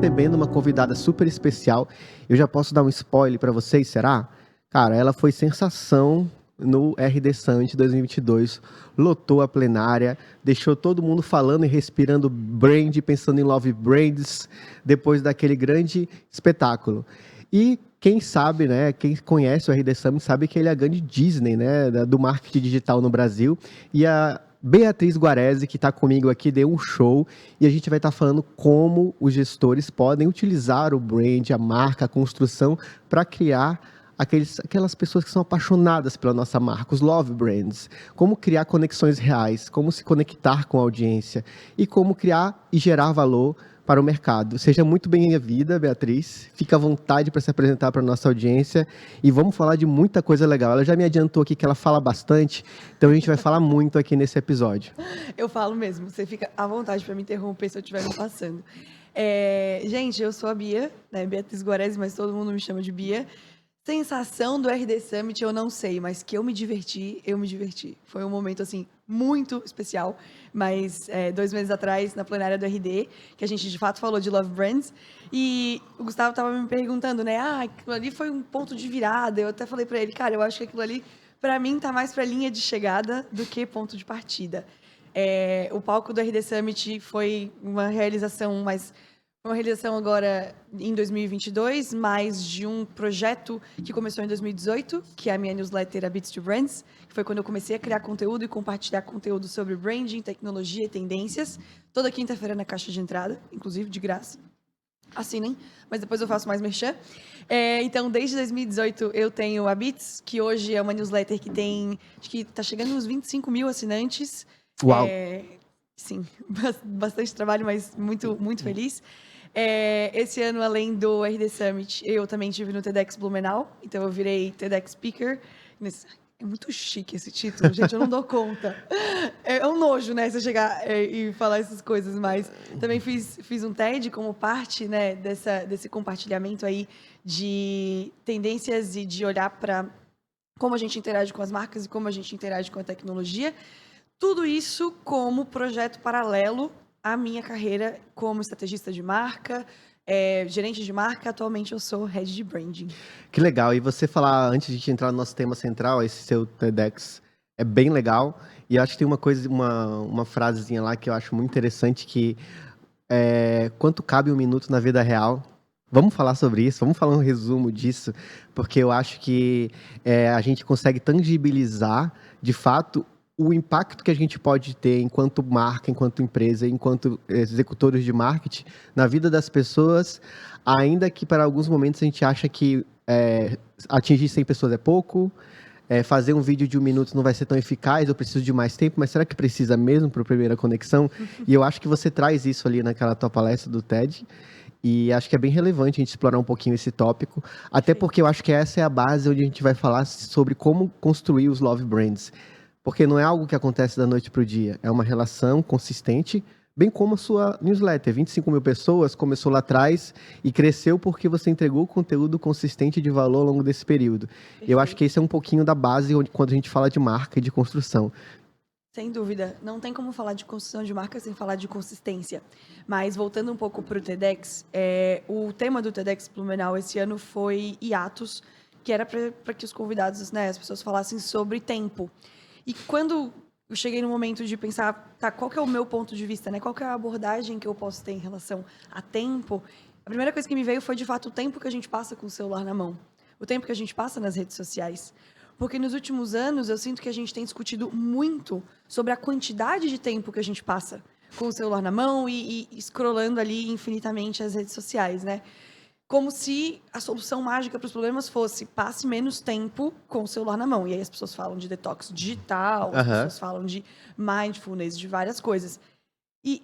recebendo uma convidada super especial. Eu já posso dar um spoiler para vocês, será? Cara, ela foi sensação no RD Summit 2022, lotou a plenária, deixou todo mundo falando e respirando brand, pensando em love brands, depois daquele grande espetáculo. E quem sabe, né, quem conhece o RD Summit sabe que ele é a grande Disney, né, do marketing digital no Brasil. E a Beatriz Guarese, que está comigo aqui, deu um show e a gente vai estar falando como os gestores podem utilizar o brand, a marca, a construção para criar aquelas pessoas que são apaixonadas pela nossa marca, os love brands. Como criar conexões reais, como se conectar com a audiência e como criar e gerar valor para o mercado. Seja muito bem-vinda, Beatriz. Fica à vontade para se apresentar para a nossa audiência e vamos falar de muita coisa legal. Ela já me adiantou aqui que ela fala bastante, então a gente vai falar muito aqui nesse episódio. Eu falo mesmo, você fica à vontade para me interromper se eu estiver me passando. Gente, eu sou a Bia, né, Beatriz Guarese, mas todo mundo me chama de Bia. Sensação do RD Summit, eu não sei, mas que eu me diverti, eu me diverti. Foi um momento, assim, muito especial, mas 2 meses atrás, na plenária do RD, que a gente, de fato, falou de Love Brands, e o Gustavo estava me perguntando, né, aquilo ali foi um ponto de virada, eu até falei para ele, cara, eu acho que aquilo ali, para mim, tá mais para linha de chegada do que ponto de partida. O palco do RD Summit foi uma realização agora em 2022, mais de um projeto que começou em 2018, que é a minha newsletter, a Beats to Brands, que foi quando eu comecei a criar conteúdo e compartilhar conteúdo sobre branding, tecnologia e tendências, toda quinta-feira na caixa de entrada, inclusive de graça. Assinem, mas depois eu faço mais merchan. Então, desde 2018, eu tenho a Beats, que hoje é uma newsletter que tem, acho que está chegando nos 25 mil assinantes. Uau! Sim, bastante trabalho, mas muito, muito feliz. Esse ano, além do RD Summit, eu também estive no TEDx Blumenau, então eu virei TEDx Speaker. É muito chique esse título, gente, eu não dou conta. É um nojo, né, você chegar e falar essas coisas, mas também fiz um TED como parte, né, desse compartilhamento aí de tendências e de olhar para como a gente interage com as marcas e como a gente interage com a tecnologia. Tudo isso como projeto paralelo à minha carreira como estrategista de marca, gerente de marca. Atualmente eu sou head de branding. Que legal. E você falar, antes de a gente entrar no nosso tema central, esse seu TEDx é bem legal. E eu acho que tem uma frasezinha lá que eu acho muito interessante, que quanto cabe um minuto na vida real. Vamos falar sobre isso, vamos falar um resumo disso, porque eu acho que a gente consegue tangibilizar, de fato, o impacto que a gente pode ter enquanto marca, enquanto empresa, enquanto executores de marketing, na vida das pessoas, ainda que para alguns momentos a gente acha que atingir 100 pessoas é pouco, fazer um vídeo de 1 minuto não vai ser tão eficaz, eu preciso de mais tempo, mas será que precisa mesmo para a primeira conexão? E eu acho que você traz isso ali naquela tua palestra do TED, e acho que é bem relevante a gente explorar um pouquinho esse tópico, até porque eu acho que essa é a base onde a gente vai falar sobre como construir os love brands. Porque não é algo que acontece da noite para o dia, é uma relação consistente, bem como a sua newsletter. 25 mil pessoas, começou lá atrás e cresceu porque você entregou conteúdo consistente de valor ao longo desse período. Perfeito. Eu acho que esse é um pouquinho da base quando a gente fala de marca e de construção. Sem dúvida, não tem como falar de construção de marca sem falar de consistência. Mas voltando um pouco para o TEDx, o tema do TEDx Blumenau esse ano foi hiatos, que era para que os convidados, né, as pessoas falassem sobre tempo. E quando eu cheguei no momento de pensar, tá, qual que é o meu ponto de vista, né? Qual que é a abordagem que eu posso ter em relação a tempo? A primeira coisa que me veio foi, de fato, o tempo que a gente passa com o celular na mão. O tempo que a gente passa nas redes sociais. Porque nos últimos anos, eu sinto que a gente tem discutido muito sobre a quantidade de tempo que a gente passa com o celular na mão e scrollando ali infinitamente as redes sociais, né? Como se a solução mágica para os problemas fosse passe menos tempo com o celular na mão. E aí as pessoas falam de detox digital, as pessoas falam de mindfulness, de várias coisas. E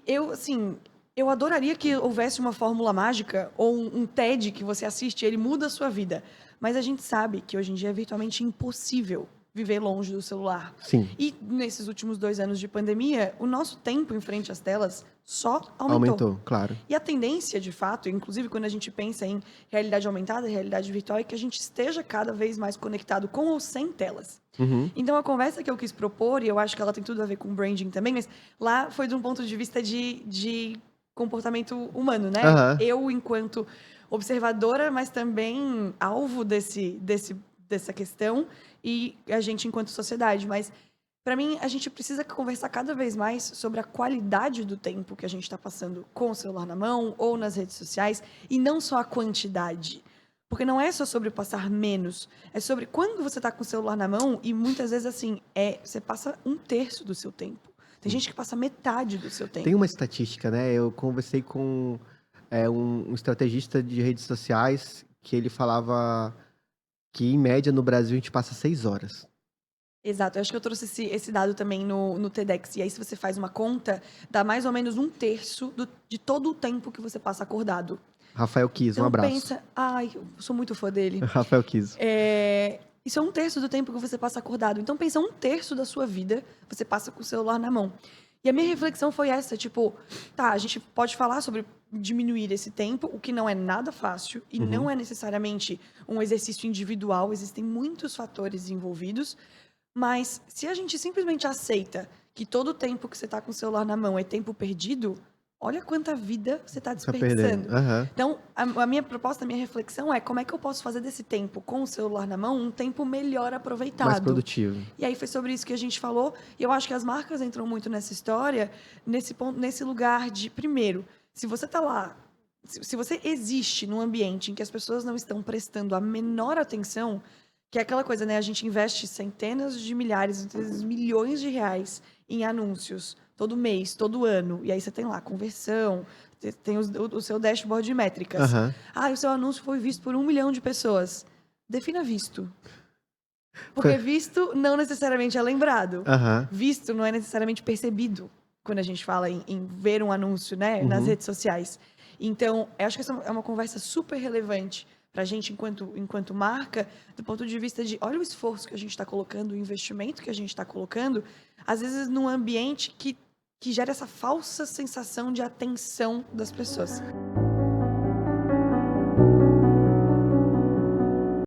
eu adoraria que houvesse uma fórmula mágica ou um TED que você assiste e ele muda a sua vida. Mas a gente sabe que hoje em dia é virtualmente impossível viver longe do celular. Sim. E nesses últimos 2 anos de pandemia, o nosso tempo em frente às telas só aumentou. Aumentou, claro. E a tendência, de fato, inclusive quando a gente pensa em realidade aumentada, realidade virtual, é que a gente esteja cada vez mais conectado com ou sem telas. Uhum. Então, a conversa que eu quis propor, e eu acho que ela tem tudo a ver com branding também, mas lá foi de um ponto de vista de comportamento humano, né? Aham. Eu, enquanto observadora, mas também alvo dessa questão, e a gente enquanto sociedade. Mas, para mim, a gente precisa conversar cada vez mais sobre a qualidade do tempo que a gente está passando com o celular na mão ou nas redes sociais, e não só a quantidade. Porque não é só sobre passar menos, é sobre quando você está com o celular na mão, e muitas vezes, assim, você passa 1/3 do seu tempo. Tem gente que passa metade do seu tempo. Tem uma estatística, né? Eu conversei com um estrategista de redes sociais que ele falava que, em média, no Brasil, a gente passa 6 horas. Exato, eu acho que eu trouxe esse dado também no TEDx. E aí, se você faz uma conta, dá mais ou menos 1/3 de todo o tempo que você passa acordado. Rafael Kiso, um Então abraço. pensa, ai, eu sou muito fã dele. Rafael Kiso. Isso é 1/3 do tempo que você passa acordado. Então pensa, 1/3 da sua vida você passa com o celular na mão. E a minha reflexão foi essa, tipo, tá, a gente pode falar sobre diminuir esse tempo, o que não é nada fácil e não é necessariamente um exercício individual, existem muitos fatores envolvidos, mas se a gente simplesmente aceita que todo o tempo que você está com o celular na mão é tempo perdido, olha quanta vida você está Tá perdendo. desperdiçando. Aham. Então, a minha proposta, a minha reflexão é como é que eu posso fazer desse tempo com o celular na mão um tempo melhor aproveitado. Mais produtivo. E aí foi sobre isso que a gente falou. E eu acho que as marcas entram muito nessa história, nesse ponto, nesse lugar de, primeiro, se você está lá, se você existe num ambiente em que as pessoas não estão prestando a menor atenção, que é aquela coisa, né? A gente investe centenas de milhares, às vezes milhões de reais em anúncios todo mês, todo ano. E aí você tem lá conversão, tem o seu dashboard de métricas. Aham. Ah, o seu anúncio foi visto por 1 milhão de pessoas. Defina visto. Porque visto não necessariamente é lembrado. Aham. Visto não é necessariamente percebido quando a gente fala em ver um anúncio, né, nas redes sociais. Então, eu acho que essa é uma conversa super relevante para a gente enquanto marca, do ponto de vista de, olha o esforço que a gente está colocando, o investimento que a gente está colocando, às vezes num ambiente que gera essa falsa sensação de atenção das pessoas.